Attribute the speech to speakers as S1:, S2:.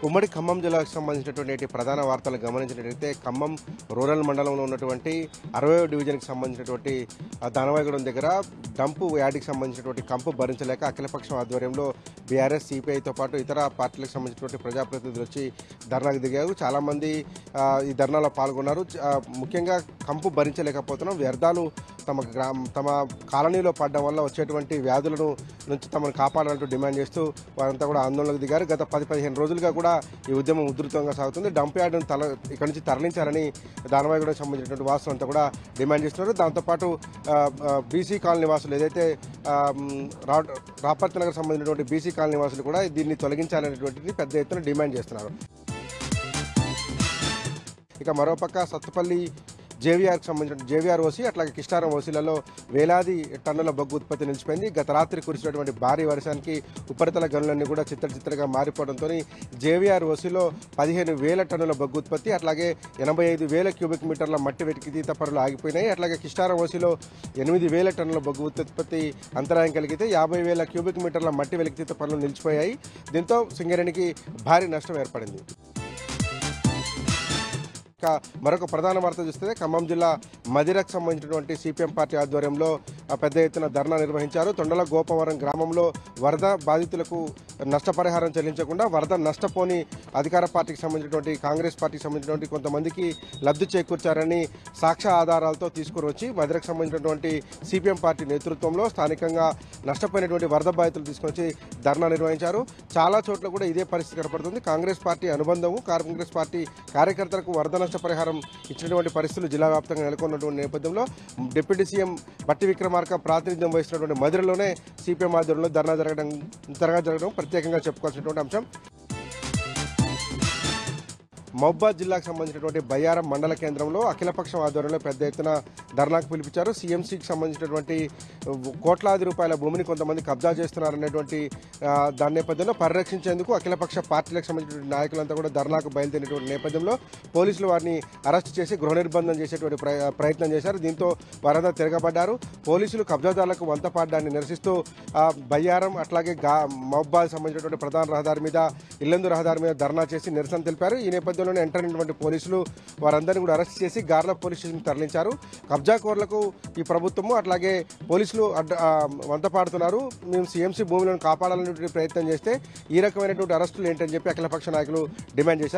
S1: ఉమ్మడి ఖమ్మం జిల్లాకు సంబంధించినటువంటి ప్రధాన వార్తలు గమనించినట్లయితే ఖమ్మం రూరల్ మండలంలో ఉన్నటువంటి 60వ డివిజన్కి సంబంధించినటువంటి దానవాయిగూడెం దగ్గర డంపు యార్డుకి సంబంధించినటువంటి కంపు భరించలేక అఖిలపక్షం ఆధ్వర్యంలో బీఆర్ఎస్ సిపిఐతో పాటు ఇతర పార్టీలకు సంబంధించినటువంటి ప్రజాప్రతినిధులు వచ్చి ధర్నాకు దిగారు. చాలామంది ఈ ధర్నాలో పాల్గొన్నారు. ముఖ్యంగా కంపు భరించలేకపోతున్నాం, వ్యర్థాలు తమ కాలనీలో పడడం వల్ల వచ్చేటువంటి వ్యాధులను నుంచి తమను కాపాడాలంటూ డిమాండ్ చేస్తూ వారంతా కూడా ఆందోళనకు దిగారు. గత 10-15 రోజులుగా కూడా ఈ ఉద్యమం ఉధృతంగా సాగుతుంది. డంప్ యార్డును ఇక్కడి నుంచి తరలించాలని దానవాయిగూడెం సంబంధించినటువంటి వాసులు అంతా కూడా డిమాండ్ చేస్తున్నారు. దాంతోపాటు బీసీ కాలనీ వాసులు ఏదైతే రాపర్తి నగర్ సంబంధించినటువంటి బీసీ కాలనీ వాసులు కూడా దీన్ని తొలగించాలనేటువంటిది పెద్ద ఎత్తున డిమాండ్ చేస్తున్నారు. ఇక మరోపక్క సత్తుపల్లి జేవీఆర్కి సంబంధించిన జేవీఆర్ ఓసీ అట్లాగే కిష్టారం ఓసీలలో వేలాది టన్నుల బొగ్గు ఉత్పత్తి నిలిచిపోయింది. గత రాత్రి కురిసినటువంటి భారీ వర్షానికి ఉపరితల గనులన్నీ కూడా చిత్తడిగా మారిపోవడంతో జేవీఆర్ ఓసీలో 15,000 టన్నుల బొగ్గు ఉత్పత్తి, అట్లాగే 85,000 క్యూబిక్ మీటర్ల మట్టి వెలికితీత పనులు ఆగిపోయినాయి. అట్లాగే కిష్టారం ఓసీలో 8,000 టన్నుల బొగ్గు ఉత్పత్తి అంతరాయం కలిగితే 50,000 క్యూబిక్ మీటర్ల మట్టి వెలికితీత పనులు నిలిచిపోయాయి. దీంతో సింగరేణికి భారీ నష్టం ఏర్పడింది. మరొక ప్రధాన వార్త చూస్తే ఖమ్మం జిల్లా మదిరకు సంబంధించినటువంటి సిపిఎం పార్టీ ఆధ్వర్యంలో పెద్ద ఎత్తున ధర్నా నిర్వహించారు. తొండల గోపవరం గ్రామంలో వరద బాధితులకు నష్టపరిహారం చెల్లించకుండా వరద నష్టపోని అధికార పార్టీకి సంబంధించినటువంటి కాంగ్రెస్ పార్టీకి సంబంధించినటువంటి కొంతమందికి లబ్ధి చేకూర్చారని సాక్ష్య ఆధారాలతో తీసుకుని వచ్చి మదిరకు సంబంధించినటువంటి సిపిఎం పార్టీ నేతృత్వంలో స్థానికంగా నష్టపోయినటువంటి వరద బాధితులు తీసుకొని వచ్చి ధర్నా నిర్వహించారు. చాలా చోట్ల కూడా ఇదే పరిస్థితి కనపడుతుంది. కాంగ్రెస్ పార్టీ అనుబంధము కాంగ్రెస్ పార్టీ కార్యకర్తలకు వరద నష్టపరిహారం ఇచ్చినటువంటి పరిస్థితులు జిల్లా వ్యాప్తంగా నెలకొన్నటువంటి నేపథ్యంలో డిప్యూటీ సీఎం బట్టి విక్రమార్క ప్రాతినిధ్యం వహిస్తున్నటువంటి మదిరలోనే సిపిఎం ఆధ్వర్యంలో ధర్నా జరగడం ప్రత్యేకంగా చెప్పుకోవాల్సినటువంటి అంశం. మహబూబాద్ జిల్లాకు సంబంధించినటువంటి బయ్యారం మండల కేంద్రంలో అఖిలపక్షం ఆధ్వర్యంలో పెద్ద ఎత్తున ధర్నాకు పిలిపించారు. సీఎంసీకి సంబంధించినటువంటి కోట్లాది రూపాయల భూమిని కొంతమంది కబ్జా చేస్తున్నారనేటువంటి దాని నేపథ్యంలో పరిరక్షించేందుకు అఖిలపక్ష పార్టీలకు సంబంధించిన నాయకులంతా కూడా ధర్నాకు బయలుదేరినటువంటి నేపథ్యంలో పోలీసులు వారిని అరెస్ట్ చేసి గృహ నిర్బంధం చేసేటువంటి ప్రయత్నం చేశారు. దీంతో వారంతా తిరగబడ్డారు. పోలీసులు కబ్జాదారులకు వంతపాడ్డాన్ని నిరసిస్తూ బయ్యారం అట్లాగే మహబూబాద్ సంబంధించినటువంటి ప్రధాన రహదారి మీద ఇల్లందు రహదారి మీద ధర్నా చేసి నిరసన తెలిపారు. ఈ నేపథ్యంలో ఎంటర్ అయినటువంటి పోలీసులు వారందరినీ కూడా అరెస్ట్ చేసి గార్ల పోలీస్ స్టేషన్ తరలించారు. కబ్జాకోర్లకు ఈ ప్రభుత్వము అట్లాగే పోలీసులు వంతపాడుతున్నారు. మేము సీఎంసీ భూములను కాపాడాలనే ప్రయత్నం చేస్తే ఈ రకమైనటువంటి అరెస్టులు ఏంటని చెప్పి అఖిలపక్ష నాయకులు డిమాండ్ చేశారు.